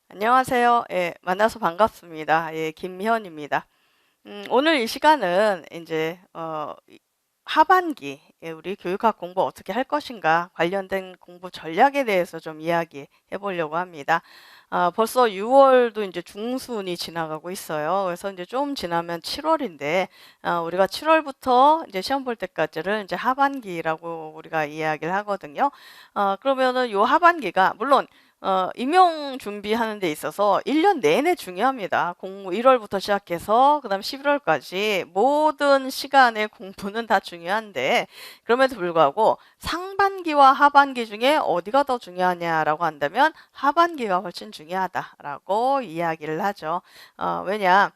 안녕하세요. 예, 만나서 반갑습니다. 예, 김희연입니다. 오늘 이 시간은 이제 하반기 우리 교육학 공부 어떻게 할 것인가 관련된 공부 전략에 대해서 좀 이야기해 보려고 합니다. 벌써 6월도 이제 중순이 지나가고 있어요. 그래서 이제 좀 지나면 7월인데 우리가 7월부터 이제 시험 볼 때까지를 이제 하반기라고 우리가 이야기를 하거든요. 그러면은 요 하반기가 물론 임용 준비하는 데 있어서 1년 내내 중요합니다. 1월부터 시작해서 그다음 11월까지 모든 시간의 공부는 다 중요한데 그럼에도 불구하고 상반기와 하반기 중에 어디가 더 중요하냐라고 한다면 하반기가 훨씬 중요하다라고 이야기를 하죠. 왜냐?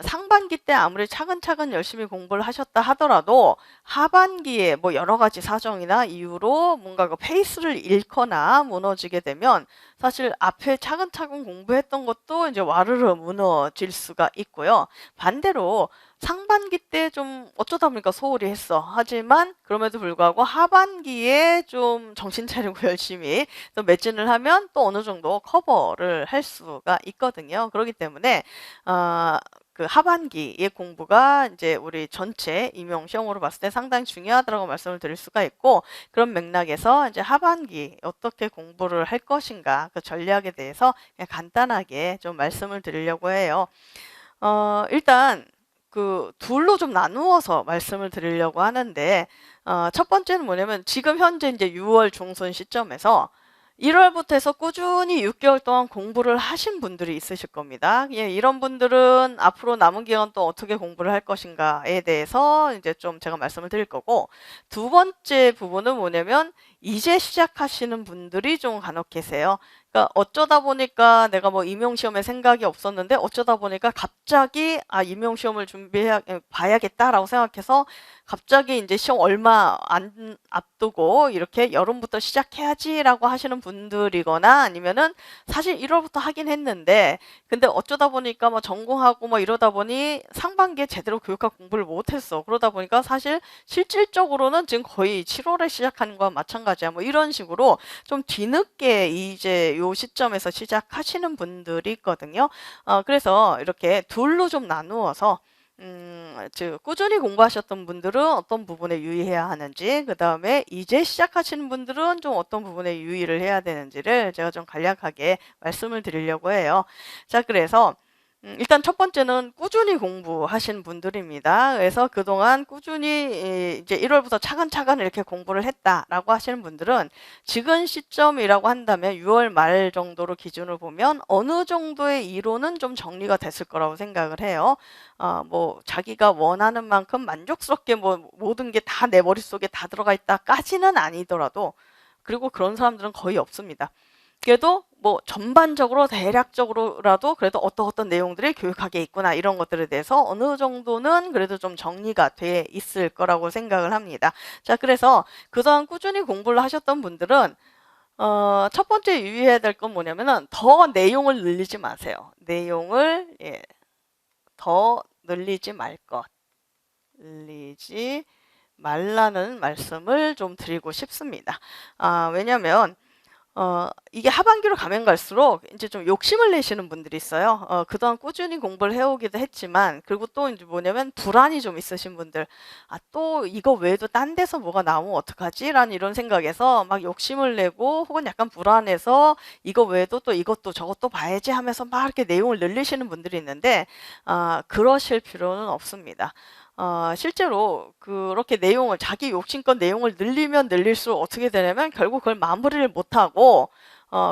상반기 때 아무리 차근차근 열심히 공부를 하셨다 하더라도 하반기에 뭐 여러 가지 사정이나 이유로 뭔가 그 페이스를 잃거나 무너지게 되면 사실 앞에 차근차근 공부했던 것도 이제 와르르 무너질 수가 있고요. 반대로 상반기 때 좀 어쩌다 보니까 소홀히 했어. 하지만 그럼에도 불구하고 하반기에 좀 정신 차리고 열심히 또 매진을 하면 또 어느 정도 커버를 할 수가 있거든요. 그렇기 때문에 그 하반기의 공부가 이제 우리 전체 임용 시험으로 봤을 때 상당히 중요하다고 말씀을 드릴 수가 있고 그런 맥락에서 이제 하반기 어떻게 공부를 할 것인가 그 전략에 대해서 그냥 간단하게 좀 말씀을 드리려고 해요. 일단 그 둘로 좀 나누어서 말씀을 드리려고 하는데 첫 번째는 뭐냐면 지금 현재 이제 6월 중순 시점에서 1월부터 해서 꾸준히 6개월 동안 공부를 하신 분들이 있으실 겁니다. 예, 이런 분들은 앞으로 남은 기간 또 어떻게 공부를 할 것인가에 대해서 이제 좀 제가 말씀을 드릴 거고 두 번째 부분은 뭐냐면 이제 시작하시는 분들이 좀 간혹 계세요. 그러니까 어쩌다 보니까 내가 뭐 임용시험에 생각이 없었는데 어쩌다 보니까 갑자기 임용시험을 준비해 봐야겠다라고 생각해서 갑자기 이제 시험 얼마 안 앞두고 이렇게 여름부터 시작해야지라고 하시는 분들이거나 아니면은 사실 1월부터 하긴 했는데 근데 어쩌다 보니까 뭐 전공하고 뭐 이러다 보니 상반기에 제대로 교육학 공부를 못했어. 그러다 보니까 사실 실질적으로는 지금 거의 7월에 시작하는 거와 마찬가지야. 뭐 이런 식으로 좀 뒤늦게 이제 요 시점에서 시작하시는 분들이 있거든요. 그래서 이렇게 둘로 좀 나누어서 즉 꾸준히 공부하셨던 분들은 어떤 부분에 유의해야 하는지 그 다음에 이제 시작하시는 분들은 좀 어떤 부분에 유의를 해야 되는지를 제가 좀 간략하게 말씀을 드리려고 해요. 자, 그래서 일단 첫 번째는 꾸준히 공부하신 분들입니다. 그래서 그동안 꾸준히 이제 1월부터 차근차근 이렇게 공부를 했다라고 하시는 분들은 지금 시점이라고 한다면 6월 말 정도로 기준을 보면 어느 정도의 이론은 좀 정리가 됐을 거라고 생각을 해요. 뭐 자기가 원하는 만큼 만족스럽게 뭐 모든 게 다 내 머릿속에 다 들어가 있다까지는 아니더라도 그리고 그런 사람들은 거의 없습니다. 그래도 뭐 전반적으로 대략적으로라도 그래도 어떤 내용들이 교육학에 있구나 이런 것들에 대해서 어느 정도는 그래도 좀 정리가 돼 있을 거라고 생각을 합니다. 자, 그래서 그동안 꾸준히 공부를 하셨던 분들은 첫 번째 유의해야 될 건 뭐냐면은 더 내용을 늘리지 마세요. 내용을 더 늘리지 말 것. 늘리지 말라는 말씀을 좀 드리고 싶습니다. 왜냐면 이게 하반기로 가면 갈수록 이제 좀 욕심을 내시는 분들이 있어요. 그동안 꾸준히 공부를 해오기도 했지만, 그리고 또 이제 뭐냐면 불안이 좀 있으신 분들, 또 이거 외에도 딴 데서 뭐가 나오면 어떡하지? 라는 이런 생각에서 막 욕심을 내고 혹은 약간 불안해서 이거 외에도 또 이것도 저것도 봐야지 하면서 막 이렇게 내용을 늘리시는 분들이 있는데, 그러실 필요는 없습니다. 실제로 그렇게 내용을 자기 욕심껏 내용을 늘리면 늘릴수록 어떻게 되냐면 결국 그걸 마무리를 못하고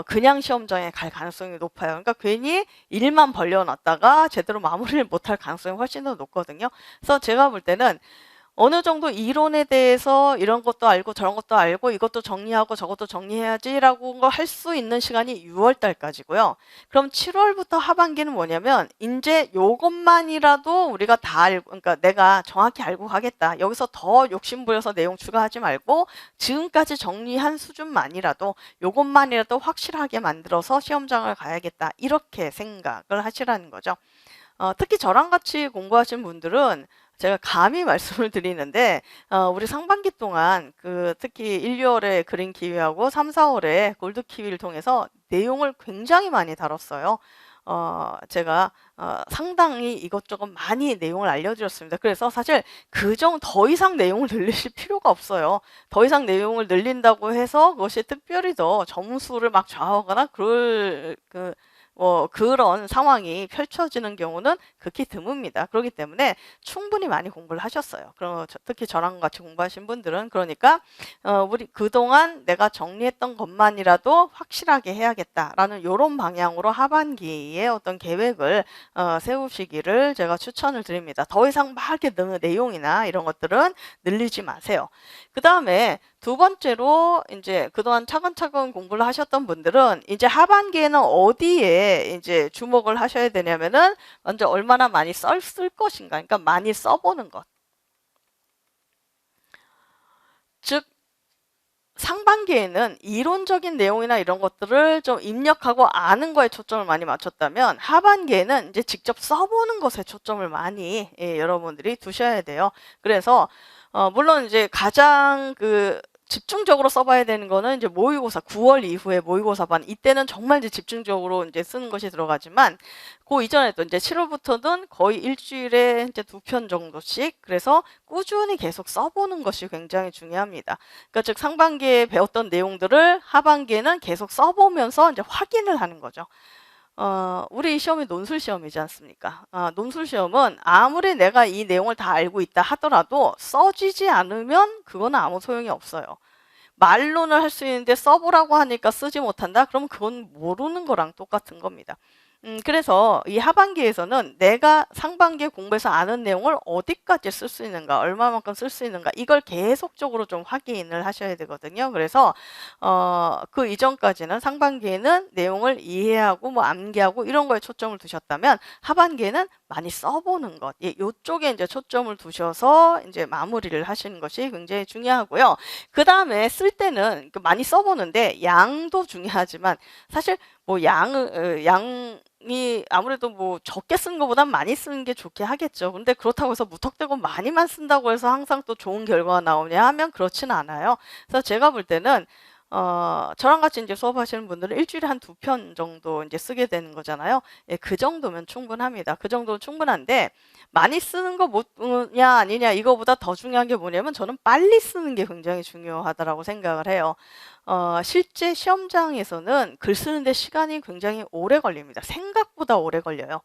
그냥 시험장에 갈 가능성이 높아요. 그러니까 괜히 일만 벌려놨다가 제대로 마무리를 못할 가능성이 훨씬 더 높거든요. 그래서 제가 볼 때는 어느 정도 이론에 대해서 이런 것도 알고 저런 것도 알고 이것도 정리하고 저것도 정리해야지라고 할 수 있는 시간이 6월 달까지고요. 그럼 7월부터 하반기는 뭐냐면 이제 요것만이라도 우리가 다 알고 그러니까 내가 정확히 알고 가겠다. 여기서 더 욕심 부려서 내용 추가하지 말고 지금까지 정리한 수준만이라도 요것만이라도 확실하게 만들어서 시험장을 가야겠다. 이렇게 생각을 하시라는 거죠. 특히 저랑 같이 공부하신 분들은 제가 감히 말씀을 드리는데 우리 상반기 동안 특히 1, 2월에 그린 키위하고 3, 4월에 골드 키위를 통해서 내용을 굉장히 많이 다뤘어요. 제가 상당히 이것저것 많이 내용을 알려드렸습니다. 그래서 사실 더 이상 내용을 늘리실 필요가 없어요. 더 이상 내용을 늘린다고 해서 그것이 특별히 더 점수를 막 좌우하거나 그런 상황이 펼쳐지는 경우는 극히 드뭅니다. 그렇기 때문에 충분히 많이 공부를 하셨어요. 특히 저랑 같이 공부하신 분들은 그러니까 우리 그동안 내가 정리했던 것만이라도 확실하게 해야겠다라는 이런 방향으로 하반기에 어떤 계획을 세우시기를 제가 추천을 드립니다. 더 이상 막 이렇게 내용이나 이런 것들은 늘리지 마세요. 그 다음에 두 번째로 이제 그동안 차근차근 공부를 하셨던 분들은 이제 하반기에는 어디에 이제 주목을 하셔야 되냐면은 먼저 얼마나 많이 쓸 것인가, 그러니까 많이 써보는 것. 즉 상반기에는 이론적인 내용이나 이런 것들을 좀 입력하고 아는 거에 초점을 많이 맞췄다면 하반기에는 이제 직접 써보는 것에 초점을 많이 여러분들이 두셔야 돼요. 그래서 물론 이제 가장 집중적으로 써봐야 되는 거는 이제 모의고사 9월 이후에 모의고사 반 이때는 정말 이제 집중적으로 이제 쓰는 것이 들어가지만 그 이전에도 이제 7월부터는 거의 일주일에 이제 2편 정도씩 그래서 꾸준히 계속 써보는 것이 굉장히 중요합니다. 그러니까 즉 상반기에 배웠던 내용들을 하반기에는 계속 써보면서 이제 확인을 하는 거죠. 우리 시험이 논술 시험이지 않습니까? 논술 시험은 아무리 내가 이 내용을 다 알고 있다 하더라도 써지지 않으면 그거는 아무 소용이 없어요. 말로는 할 수 있는데 써보라고 하니까 쓰지 못한다? 그럼 그건 모르는 거랑 똑같은 겁니다. 그래서 이 하반기에서는 내가 상반기에 공부해서 아는 내용을 어디까지 쓸 수 있는가, 얼마만큼 쓸 수 있는가, 이걸 계속적으로 좀 확인을 하셔야 되거든요. 그래서 그 이전까지는 상반기에는 내용을 이해하고 뭐 암기하고 이런 거에 초점을 두셨다면 하반기에는 많이 써보는 것, 이쪽에 이제 초점을 두셔서 이제 마무리를 하시는 것이 굉장히 중요하고요. 그 다음에 쓸 때는 많이 써보는데 양도 중요하지만 사실 뭐 양이 아무래도 뭐 적게 쓰는 것보단 많이 쓰는 게 좋게 하겠죠. 근데 그렇다고 해서 무턱대고 많이만 쓴다고 해서 항상 또 좋은 결과가 나오냐 하면 그렇지는 않아요. 그래서 제가 볼 때는 저랑 같이 이제 수업하시는 분들은 일주일에 한 2편 정도 이제 쓰게 되는 거잖아요. 그 정도면 충분합니다. 그 정도는 충분한데 많이 쓰는 거 뭐냐 아니냐 이거보다 더 중요한 게 뭐냐면 저는 빨리 쓰는 게 굉장히 중요하다라고 생각을 해요. 실제 시험장에서는 글 쓰는데 시간이 굉장히 오래 걸립니다. 생각보다 오래 걸려요.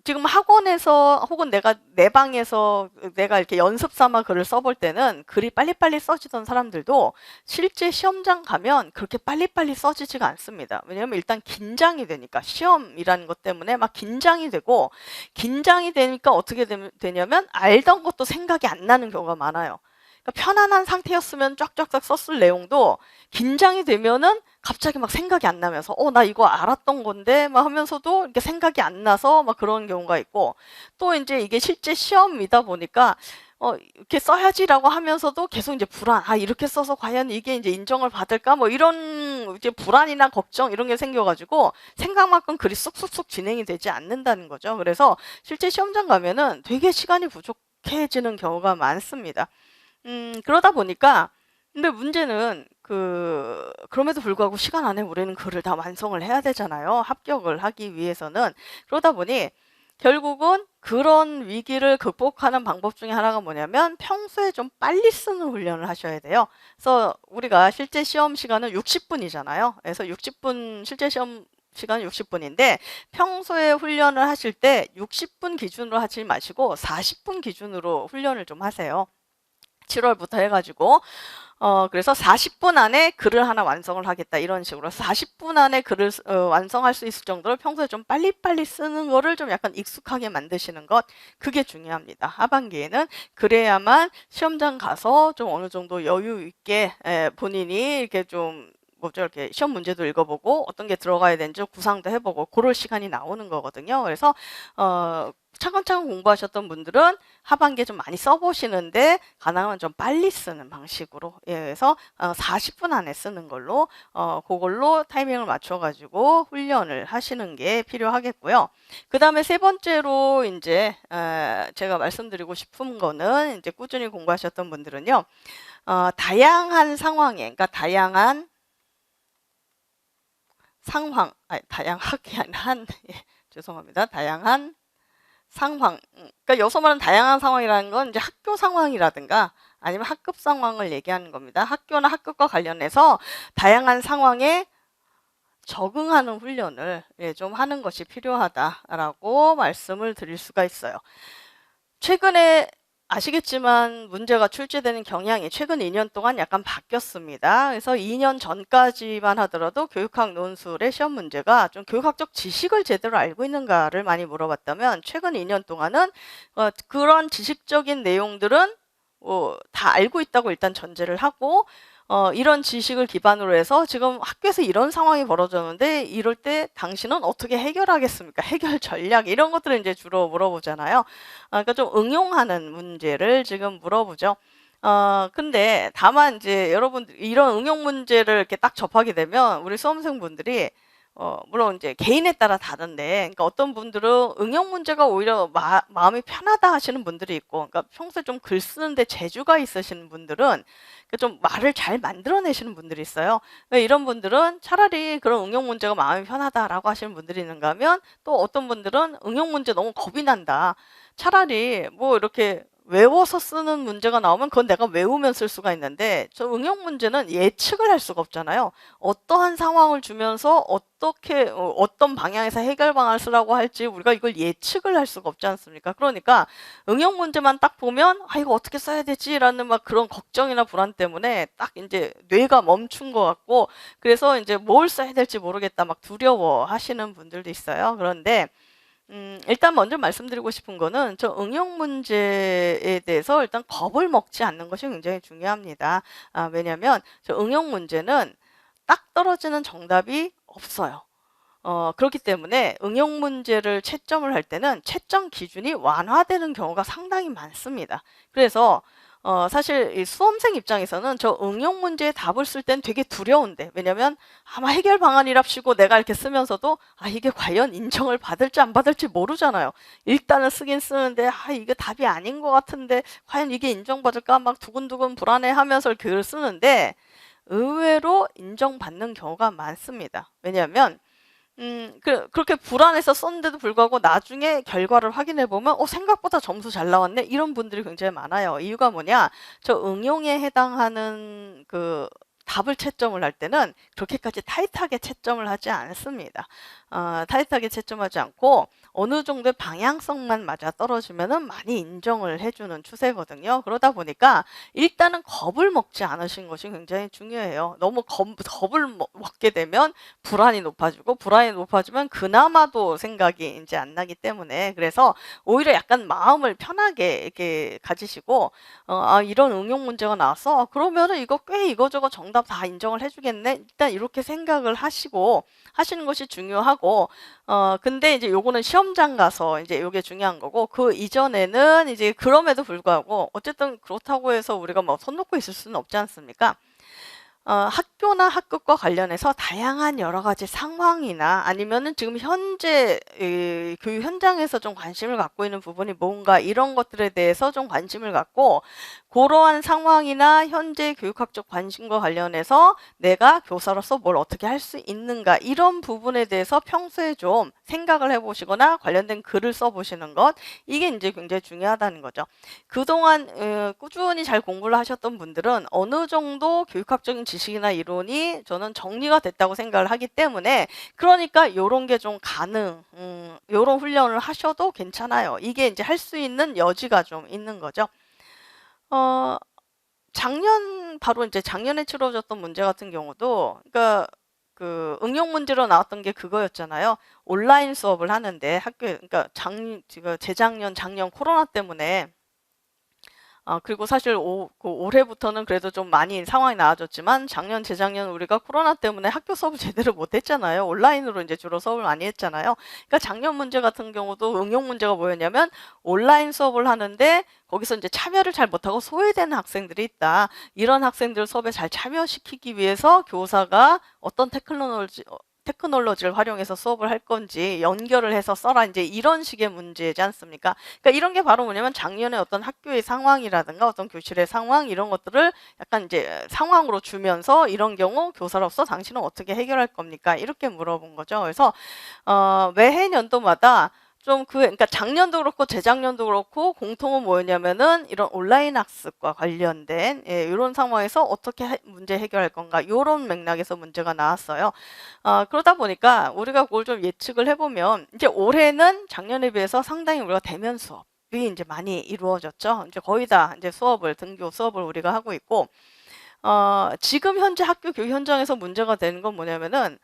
지금 학원에서 혹은 내가 내 방에서 내가 이렇게 연습 삼아 글을 써볼 때는 글이 빨리빨리 써지던 사람들도 실제 시험장 가면 그렇게 빨리빨리 써지지가 않습니다. 왜냐하면 일단 긴장이 되니까 시험이라는 것 때문에 막 긴장이 되고 긴장이 되니까 어떻게 되냐면 알던 것도 생각이 안 나는 경우가 많아요. 그러니까 편안한 상태였으면 쫙쫙쫙 썼을 내용도 긴장이 되면은 갑자기 막 생각이 안 나면서 나 이거 알았던 건데 막 하면서도 이렇게 생각이 안 나서 막 그런 경우가 있고 또 이제 이게 실제 시험이다 보니까 이렇게 써야지라고 하면서도 계속 이제 불안, 이렇게 써서 과연 이게 이제 인정을 받을까? 뭐 이런 이제 불안이나 걱정 이런 게 생겨가지고 생각만큼 글이 쑥쑥쑥 진행이 되지 않는다는 거죠. 그래서 실제 시험장 가면은 되게 시간이 부족해지는 경우가 많습니다. 그러다 보니까 근데 문제는 그럼에도 불구하고 시간 안에 우리는 글을 다 완성을 해야 되잖아요. 합격을 하기 위해서는. 그러다 보니 결국은 그런 위기를 극복하는 방법 중에 하나가 뭐냐면 평소에 좀 빨리 쓰는 훈련을 하셔야 돼요. 그래서 우리가 실제 시험 시간은 60분이잖아요. 그래서 60분 실제 시험 시간은 60분인데 평소에 훈련을 하실 때 60분 기준으로 하지 마시고 40분 기준으로 훈련을 좀 하세요. 7월부터 해가지고 그래서 40분 안에 글을 하나 완성을 하겠다 이런 식으로 40분 안에 글을 완성할 수 있을 정도로 평소에 좀 빨리빨리 쓰는 거를 좀 약간 익숙하게 만드시는 것 그게 중요합니다. 하반기에는 그래야만 시험장 가서 좀 어느 정도 여유 있게 본인이 이렇게 좀 뭐죠? 이렇게 시험 문제도 읽어보고 어떤 게 들어가야 되는지 구상도 해보고 그럴 시간이 나오는 거거든요. 그래서 차근차근 공부하셨던 분들은 하반기에 좀 많이 써보시는데 가능하면 좀 빨리 쓰는 방식으로 그래서 40분 안에 쓰는 걸로 그걸로 타이밍을 맞춰가지고 훈련을 하시는 게 필요하겠고요. 그 다음에 세 번째로 이제 제가 말씀드리고 싶은 거는 이제 꾸준히 공부하셨던 분들은요. 다양한 상황에 그러니까 다양한 상황 다양하게 한 예, 죄송합니다. 다양한 상황. 그러니까 여기서 말하는 다양한 상황이라는 건 이제 학교 상황이라든가 아니면 학급 상황을 얘기하는 겁니다. 학교나 학급과 관련해서 다양한 상황에 적응하는 훈련을 좀 하는 것이 필요하다라고 말씀을 드릴 수가 있어요. 최근에 아시겠지만 문제가 출제되는 경향이 최근 2년 동안 약간 바뀌었습니다. 그래서 2년 전까지만 하더라도 교육학 논술의 시험 문제가 좀 교육학적 지식을 제대로 알고 있는가를 많이 물어봤다면 최근 2년 동안은 그런 지식적인 내용들은 다 알고 있다고 일단 전제를 하고 이런 지식을 기반으로 해서 지금 학교에서 이런 상황이 벌어졌는데 이럴 때 당신은 어떻게 해결하겠습니까? 해결 전략 이런 것들을 이제 주로 물어보잖아요. 그러니까 좀 응용하는 문제를 지금 물어보죠. 근데 다만 이제 여러분들 이런 응용 문제를 이렇게 딱 접하게 되면 우리 수험생분들이 물론 이제 개인에 따라 다른데, 그러니까 어떤 분들은 응용 문제가 오히려 마음이 편하다 하시는 분들이 있고, 그러니까 평소에 좀 글 쓰는데 재주가 있으신 분들은 좀 말을 잘 만들어내시는 분들이 있어요. 이런 분들은 차라리 그런 응용 문제가 마음이 편하다라고 하시는 분들이 있는가 하면 또 어떤 분들은 응용 문제 너무 겁이 난다. 차라리 뭐 이렇게 외워서 쓰는 문제가 나오면 그건 내가 외우면 쓸 수가 있는데 저 응용 문제는 예측을 할 수가 없잖아요. 어떠한 상황을 주면서 어떻게 어떤 방향에서 해결 방안을 쓰라고 할지 우리가 이걸 예측을 할 수가 없지 않습니까? 그러니까 응용 문제만 딱 보면 이거 어떻게 써야 되지라는 막 그런 걱정이나 불안 때문에 딱 이제 뇌가 멈춘 것 같고 그래서 이제 뭘 써야 될지 모르겠다 막 두려워 하시는 분들도 있어요. 그런데 일단 먼저 말씀드리고 싶은 거는 저 응용 문제에 대해서 일단 겁을 먹지 않는 것이 굉장히 중요합니다. 왜냐하면 저 응용 문제는 딱 떨어지는 정답이 없어요. 그렇기 때문에 응용 문제를 채점을 할 때는 채점 기준이 완화되는 경우가 상당히 많습니다. 그래서 사실 이 수험생 입장에서는 저 응용 문제의 답을 쓸 땐 되게 두려운데 왜냐면 아마 해결 방안이랍시고 내가 이렇게 쓰면서도 이게 과연 인정을 받을지 안 받을지 모르잖아요. 일단은 쓰긴 쓰는데 이게 답이 아닌 것 같은데 과연 이게 인정받을까 막 두근두근 불안해하면서 글을 쓰는데 의외로 인정받는 경우가 많습니다. 왜냐하면 그렇게 불안해서 썼는데도 불구하고 나중에 결과를 확인해 보면 생각보다 점수 잘 나왔네 이런 분들이 굉장히 많아요. 이유가 뭐냐? 저 응용에 해당하는 그 답을 채점을 할 때는 그렇게까지 타이트하게 채점을 하지 않습니다. 타이트하게 채점하지 않고 어느 정도의 방향성만 맞아 떨어지면은 많이 인정을 해주는 추세거든요. 그러다 보니까 일단은 겁을 먹지 않으신 것이 굉장히 중요해요. 너무 겁을 먹게 되면 불안이 높아지고 불안이 높아지면 그나마도 생각이 이제 안 나기 때문에 그래서 오히려 약간 마음을 편하게 이렇게 가지시고 이런 응용 문제가 나왔어. 그러면은 이거 꽤 이거저거 정답 다 인정을 해주겠네. 일단 이렇게 생각을 하시고 하시는 것이 중요하고 근데 이제 요거는 시험장 가서 이제 요게 중요한 거고 그 이전에는 이제 그럼에도 불구하고 어쨌든 그렇다고 해서 우리가 뭐 손 놓고 있을 수는 없지 않습니까? 학교나 학급과 관련해서 다양한 여러 가지 상황이나 아니면은 지금 현재 교육 현장에서 좀 관심을 갖고 있는 부분이 뭔가 이런 것들에 대해서 좀 관심을 갖고 그러한 상황이나 현재 교육학적 관심과 관련해서 내가 교사로서 뭘 어떻게 할 수 있는가 이런 부분에 대해서 평소에 좀 생각을 해보시거나 관련된 글을 써보시는 것 이게 이제 굉장히 중요하다는 거죠. 그동안 꾸준히 잘 공부를 하셨던 분들은 어느 정도 교육학적인 지식이나 이론이 저는 정리가 됐다고 생각을 하기 때문에 그러니까 요런 게 좀 요런 훈련을 하셔도 괜찮아요. 이게 이제 할 수 있는 여지가 좀 있는 거죠. 바로 이제 작년에 치러졌던 문제 같은 경우도 그러니까 그 응용 문제로 나왔던 게 그거였잖아요. 온라인 수업을 하는데 학교에 그러니까 재작년 작년 코로나 때문에 그리고 사실 올해부터는 그래도 좀 많이 상황이 나아졌지만 작년, 재작년 우리가 코로나 때문에 학교 수업을 제대로 못 했잖아요. 온라인으로 이제 주로 수업을 많이 했잖아요. 그러니까 작년 문제 같은 경우도 응용 문제가 뭐였냐면 온라인 수업을 하는데 거기서 이제 참여를 잘 못하고 소외되는 학생들이 있다. 이런 학생들 수업에 잘 참여시키기 위해서 교사가 어떤 테크놀로지를 활용해서 수업을 할 건지 연결을 해서 써라 이제 이런 식의 문제지 않습니까? 그러니까 이런 게 바로 뭐냐면 작년에 어떤 학교의 상황이라든가 어떤 교실의 상황 이런 것들을 약간 이제 상황으로 주면서 이런 경우 교사로서 당신은 어떻게 해결할 겁니까? 이렇게 물어본 거죠. 그래서 매해 년도마다 그러니까 작년도 그렇고 재작년도 그렇고 공통은 뭐였냐면은 이런 온라인 학습과 관련된 이런 상황에서 어떻게 문제 해결할 건가 이런 맥락에서 문제가 나왔어요. 그러다 보니까 우리가 그걸 좀 예측을 해보면 이제 올해는 작년에 비해서 상당히 우리가 대면 수업이 이제 많이 이루어졌죠. 이제 거의 다 이제 등교 수업을 우리가 하고 있고, 지금 현재 학교 교육 현장에서 문제가 되는 건 뭐냐면은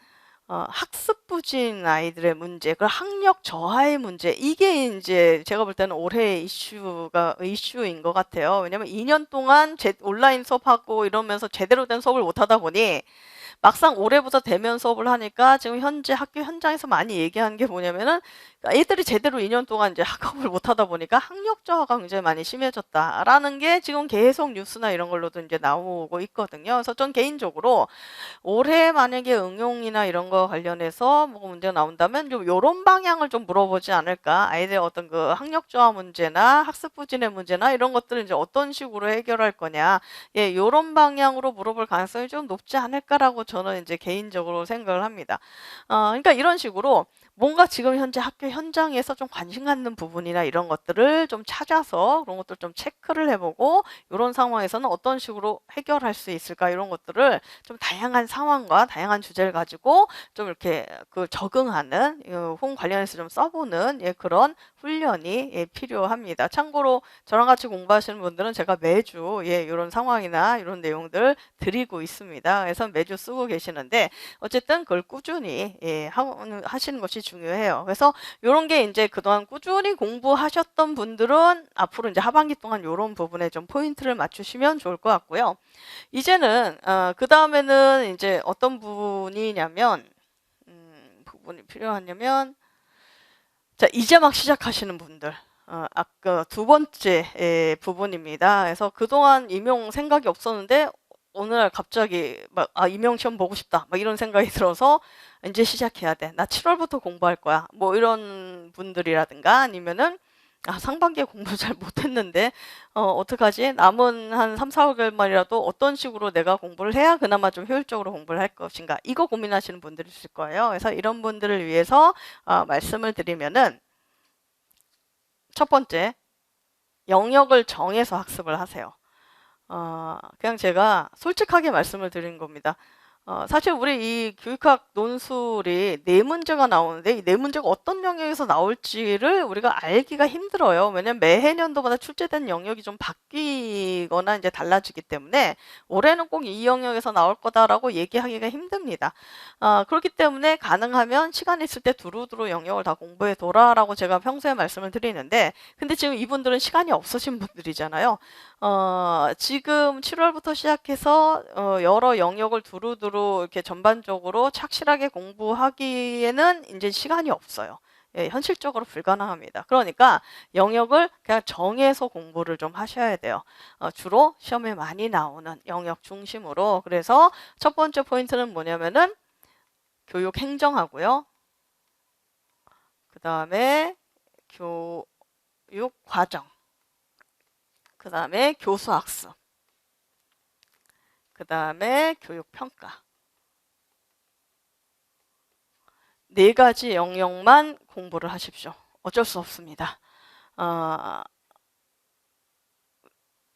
학습 부진 아이들의 문제, 그 학력 저하의 문제, 이게 이제 제가 볼 때는 올해의 이슈인 것 같아요. 왜냐면 2년 동안 온라인 수업하고 이러면서 제대로 된 수업을 못 하다 보니 막상 올해부터 대면 수업을 하니까 지금 현재 학교 현장에서 많이 얘기하는 게 뭐냐면은 애들이 제대로 2년 동안 이제 학업을 못 하다 보니까 학력 저하가 굉장히 많이 심해졌다라는 게 지금 계속 뉴스나 이런 걸로도 이제 나오고 있거든요. 그래서 전 개인적으로 올해 만약에 응용이나 이런 거 관련해서 뭐 문제가 나온다면 좀 요런 방향을 좀 물어보지 않을까. 아이들의 어떤 그 학력 저하 문제나 학습 부진의 문제나 이런 것들을 이제 어떤 식으로 해결할 거냐. 예, 요런 방향으로 물어볼 가능성이 좀 높지 않을까라고 저는 이제 개인적으로 생각을 합니다. 그러니까 이런 식으로 뭔가 지금 현재 학교 현장에서 좀 관심 갖는 부분이나 이런 것들을 좀 찾아서 그런 것들 좀 체크를 해보고 이런 상황에서는 어떤 식으로 해결할 수 있을까 이런 것들을 좀 다양한 상황과 다양한 주제를 가지고 좀 이렇게 적응하는 홍 관련해서 좀 써보는 그런 훈련이 필요합니다. 참고로 저랑 같이 공부하시는 분들은 제가 매주 이런 상황이나 이런 내용들 드리고 있습니다. 그래서 매주 쓰고 계시는데 어쨌든 그걸 꾸준히 하시는 것이 중요해요. 그래서 이런 게 이제 그동안 꾸준히 공부하셨던 분들은 앞으로 이제 하반기 동안 이런 부분에 좀 포인트를 맞추시면 좋을 것 같고요. 이제는 그 다음에는 이제 어떤 부분이냐면 부분이 필요하냐면 자, 이제 막 시작하시는 분들. 아까 두 번째 부분입니다. 그래서 그동안 임용 생각이 없었는데 어느 날 갑자기 막 임용 시험 보고 싶다. 막 이런 생각이 들어서 이제 시작해야 돼. 나 7월부터 공부할 거야. 뭐 이런 분들이라든가 아니면은 상반기에 공부 잘 못했는데 어떡하지? 남은 한 3, 4개월만이라도 어떤 식으로 내가 공부를 해야 그나마 좀 효율적으로 공부를 할 것인가? 이거 고민하시는 분들이 있을 거예요. 그래서 이런 분들을 위해서 말씀을 드리면은 첫 번째, 영역을 정해서 학습을 하세요. 그냥 제가 솔직하게 말씀을 드린 겁니다. 사실 우리 이 교육학 논술이 네 문제가 나오는데 이 네 문제가 어떤 영역에서 나올지를 우리가 알기가 힘들어요. 왜냐면 매해 년도마다 출제된 영역이 좀 바뀌거나 이제 달라지기 때문에 올해는 꼭 이 영역에서 나올 거다라고 얘기하기가 힘듭니다. 그렇기 때문에 가능하면 시간 있을 때 두루두루 영역을 다 공부해 둬라라고 제가 평소에 말씀을 드리는데 근데 지금 이분들은 시간이 없으신 분들이잖아요. 지금 7월부터 시작해서 여러 영역을 두루두루 이렇게 전반적으로 착실하게 공부하기에는 이제 시간이 없어요. 예, 현실적으로 불가능합니다. 그러니까 영역을 그냥 정해서 공부를 좀 하셔야 돼요. 주로 시험에 많이 나오는 영역 중심으로. 그래서 첫 번째 포인트는 뭐냐면은 교육 행정하고요. 그 다음에 교육 과정. 그 다음에 교수 학습. 그 다음에 교육 평가. 네 가지 영역만 공부를 하십시오. 어쩔 수 없습니다.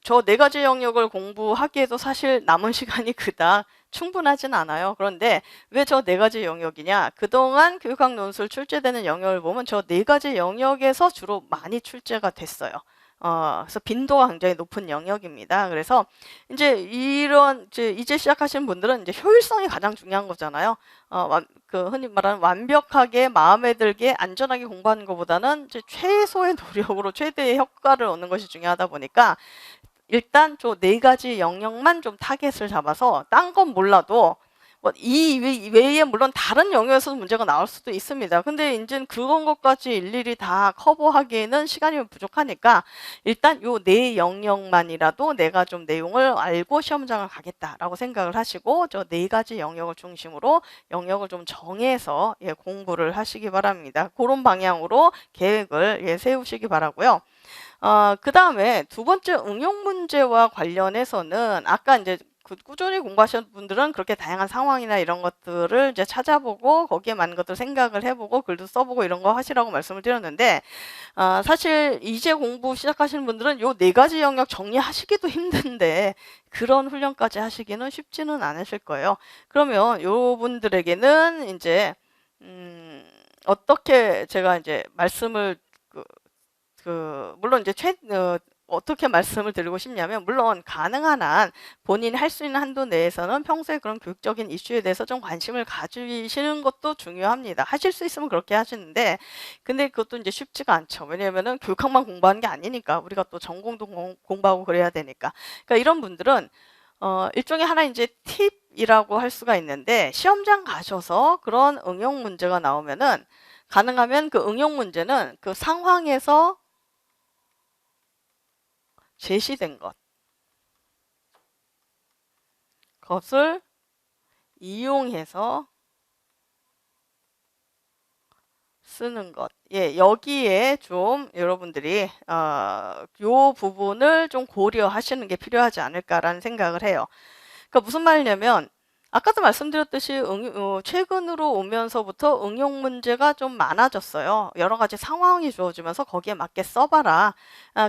저 네 가지 영역을 공부하기에도 사실 남은 시간이 그닥 충분하진 않아요. 그런데 왜 저 네 가지 영역이냐? 그동안 교육학 논술 출제되는 영역을 보면 저 네 가지 영역에서 주로 많이 출제가 됐어요. 그래서 빈도가 굉장히 높은 영역입니다. 그래서 이제 시작하신 분들은 이제 효율성이 가장 중요한 거잖아요. 흔히 말하는 완벽하게 마음에 들게 안전하게 공부하는 것보다는 이제 최소의 노력으로 최대의 효과를 얻는 것이 중요하다 보니까 일단 저 네 가지 영역만 좀 타겟을 잡아서 딴 건 몰라도 뭐 이 외에 물론 다른 영역에서도 문제가 나올 수도 있습니다. 근데 이제는 그런 것까지 일일이 다 커버하기에는 시간이 부족하니까 일단 요 네 영역만이라도 내가 좀 내용을 알고 시험장을 가겠다라고 생각을 하시고 저 네 가지 영역을 중심으로 영역을 좀 정해서 공부를 하시기 바랍니다. 그런 방향으로 계획을 세우시기 바라고요. 그 다음에 두 번째 응용 문제와 관련해서는 아까 이제 꾸준히 공부하시는 분들은 그렇게 다양한 상황이나 이런 것들을 이제 찾아보고 거기에 맞는 것들 생각을 해보고 글도 써보고 이런 거 하시라고 말씀을 드렸는데 사실 이제 공부 시작하시는 분들은 요 네 가지 영역 정리하시기도 힘든데 그런 훈련까지 하시기는 쉽지는 않으실 거예요. 그러면 요 분들에게는 이제 어떻게 제가 이제 말씀을 물론 이제 어떻게 말씀을 드리고 싶냐면 물론 가능한 한 본인이 할 수 있는 한도 내에서는 평소에 그런 교육적인 이슈에 대해서 좀 관심을 가지시는 것도 중요합니다. 하실 수 있으면 그렇게 하시는데 근데 그것도 이제 쉽지가 않죠. 왜냐면은 교육학만 공부하는 게 아니니까 우리가 또 전공도 공부하고 그래야 되니까. 그러니까 이런 분들은 일종의 하나 이제 팁이라고 할 수가 있는데 시험장 가셔서 그런 응용 문제가 나오면은 가능하면 그 응용 문제는 그 상황에서 제시된 그것을 이용해서 쓰는 것. 여기에 좀 여러분들이 요 부분을 좀 고려하시는 게 필요하지 않을까라는 생각을 해요. 그러니까 무슨 말이냐면 아까도 말씀드렸듯이 최근으로 오면서부터 응용 문제가 좀 많아졌어요. 여러 가지 상황이 주어지면서 거기에 맞게 써봐라.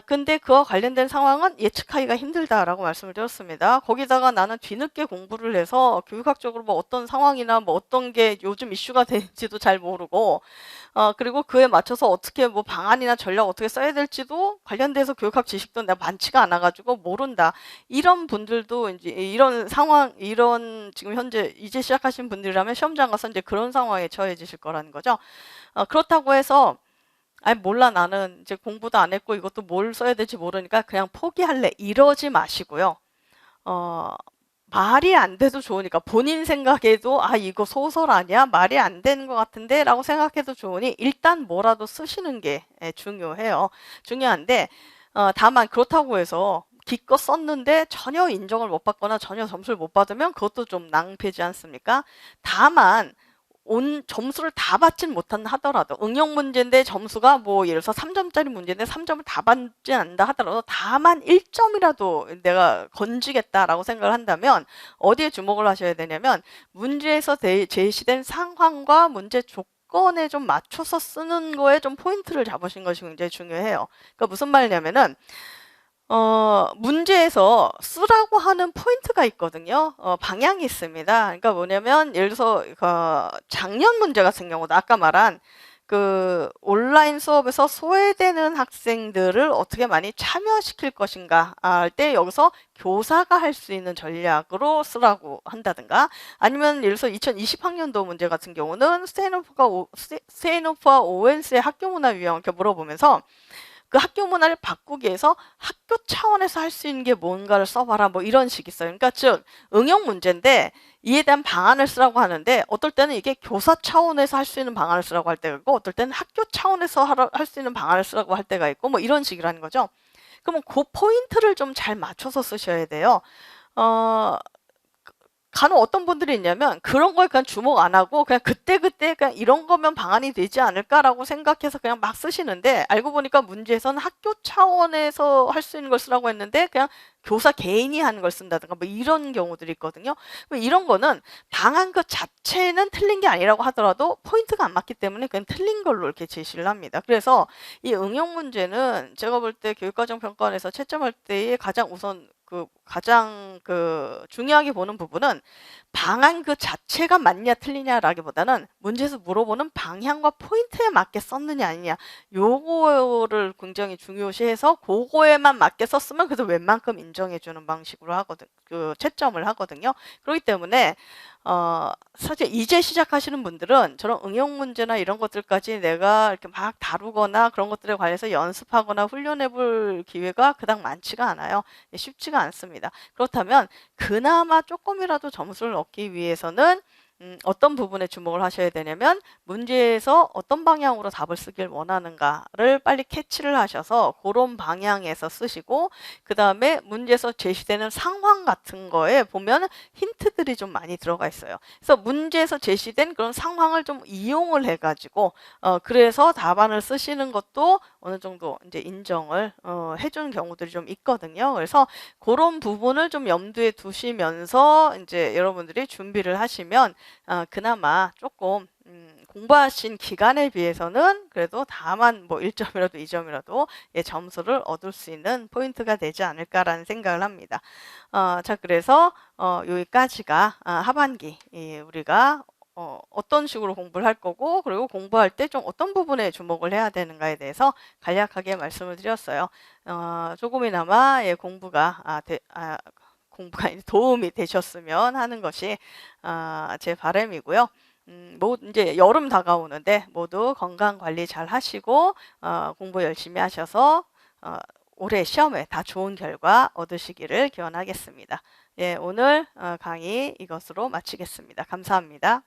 근데 그와 관련된 상황은 예측하기가 힘들다라고 말씀을 드렸습니다. 거기다가 나는 뒤늦게 공부를 해서 교육학적으로 뭐 어떤 상황이나 뭐 어떤 게 요즘 이슈가 되는지도 잘 모르고 그리고 그에 맞춰서 어떻게 뭐 방안이나 전략 어떻게 써야 될지도 관련돼서 교육학 지식도 내가 많지가 않아가지고 모른다. 이런 분들도 이제 이런 상황, 이런 지금 현재 이제 시작하신 분들이라면 시험장 가서 이제 그런 상황에 처해지실 거라는 거죠. 그렇다고 해서 아니 몰라 나는 이제 공부도 안 했고 이것도 뭘 써야 될지 모르니까 그냥 포기할래 이러지 마시고요. 말이 안 돼도 좋으니까 본인 생각에도 아 이거 소설 아니야? 말이 안 되는 것 같은데? 라고 생각해도 좋으니 일단 뭐라도 쓰시는 게 중요해요. 중요한데 다만 그렇다고 해서 기껏 썼는데 전혀 인정을 못 받거나 전혀 점수를 못 받으면 그것도 좀 낭패지 않습니까? 다만 점수를 다 받진 못한다 하더라도 응용 문제인데 점수가 뭐 예를 들어서 3점짜리 문제인데 3점을 다 받지 않는다 하더라도 다만 1점이라도 내가 건지겠다라고 생각을 한다면 어디에 주목을 하셔야 되냐면 문제에서 제시된 상황과 문제 조건에 좀 맞춰서 쓰는 거에 좀 포인트를 잡으신 것이 굉장히 중요해요. 그러니까 무슨 말이냐면은 문제에서 쓰라고 하는 포인트가 있거든요. 방향이 있습니다. 그러니까 뭐냐면 예를 들어서 작년 문제 같은 경우도 아까 말한 그 온라인 수업에서 소외되는 학생들을 어떻게 많이 참여시킬 것인가 할 때 여기서 교사가 할 수 있는 전략으로 쓰라고 한다든가 아니면 예를 들어서 2020학년도 문제 같은 경우는 스테이노프와 오웬스의 학교 문화 유형 이렇게 물어보면서 그 학교 문화를 바꾸기 위해서 학교 차원에서 할 수 있는 게 뭔가를 써봐라 뭐 이런 식이 있어요. 그러니까 즉 응용 문제인데 이에 대한 방안을 쓰라고 하는데 어떨 때는 이게 교사 차원에서 할 수 있는 방안을 쓰라고 할 때가 있고 어떨 때는 학교 차원에서 할 수 있는 방안을 쓰라고 할 때가 있고 뭐 이런 식이라는 거죠. 그러면 그 포인트를 좀 잘 맞춰서 쓰셔야 돼요. 간혹 어떤 분들이 있냐면 그런 거에 그냥 주목 안 하고 그냥 그때그때 그냥 이런 거면 방안이 되지 않을까라고 생각해서 그냥 막 쓰시는데 알고 보니까 문제에서는 학교 차원에서 할 수 있는 걸 쓰라고 했는데 그냥 교사 개인이 하는 걸 쓴다든가 뭐 이런 경우들이 있거든요. 이런 거는 방안 그 자체는 틀린 게 아니라고 하더라도 포인트가 안 맞기 때문에 그냥 틀린 걸로 이렇게 제시를 합니다. 그래서 이 응용 문제는 제가 볼 때 교육과정 평가원에서 채점할 때에 가장 우선 가장 중요하게 보는 부분은 방안 그 자체가 맞냐 틀리냐라기보다는 문제에서 물어보는 방향과 포인트에 맞게 썼느냐 아니냐 요거를 굉장히 중요시해서 그거에만 맞게 썼으면 그래도 웬만큼 인정해 주는 방식으로 하거든 채점을 하거든요. 그렇기 때문에 사실 이제 시작하시는 분들은 저런 응용 문제나 이런 것들까지 내가 이렇게 막 다루거나 그런 것들에 관해서 연습하거나 훈련해 볼 기회가 그닥 많지가 않아요. 쉽지가 않습니다. 그렇다면 그나마 조금이라도 점수를 얻기 위해서는 어떤 부분에 주목을 하셔야 되냐면 문제에서 어떤 방향으로 답을 쓰길 원하는가를 빨리 캐치를 하셔서 그런 방향에서 쓰시고 그 다음에 문제에서 제시되는 상황 같은 거에 보면 힌트들이 좀 많이 들어가 있어요. 그래서 문제에서 제시된 그런 상황을 좀 이용을 해가지고 그래서 답안을 쓰시는 것도 어느 정도 이제 인정을 해주는 경우들이 좀 있거든요. 그래서 그런 부분을 좀 염두에 두시면서 이제 여러분들이 준비를 하시면 그나마 조금 공부하신 기간에 비해서는 그래도 다만 뭐 1점이라도 2점이라도 점수를 얻을 수 있는 포인트가 되지 않을까라는 생각을 합니다. 자, 그래서 여기까지가 하반기 우리가 어떤 식으로 공부를 할 거고 그리고 공부할 때 좀 어떤 부분에 주목을 해야 되는가에 대해서 간략하게 말씀을 드렸어요. 조금이나마 공부가 공부가 도움이 되셨으면 하는 것이 제 바람이고요. 뭐 이제 여름 다가오는데 모두 건강 관리 잘 하시고 공부 열심히 하셔서 올해 시험에 다 좋은 결과 얻으시기를 기원하겠습니다. 예, 오늘 강의 이것으로 마치겠습니다. 감사합니다.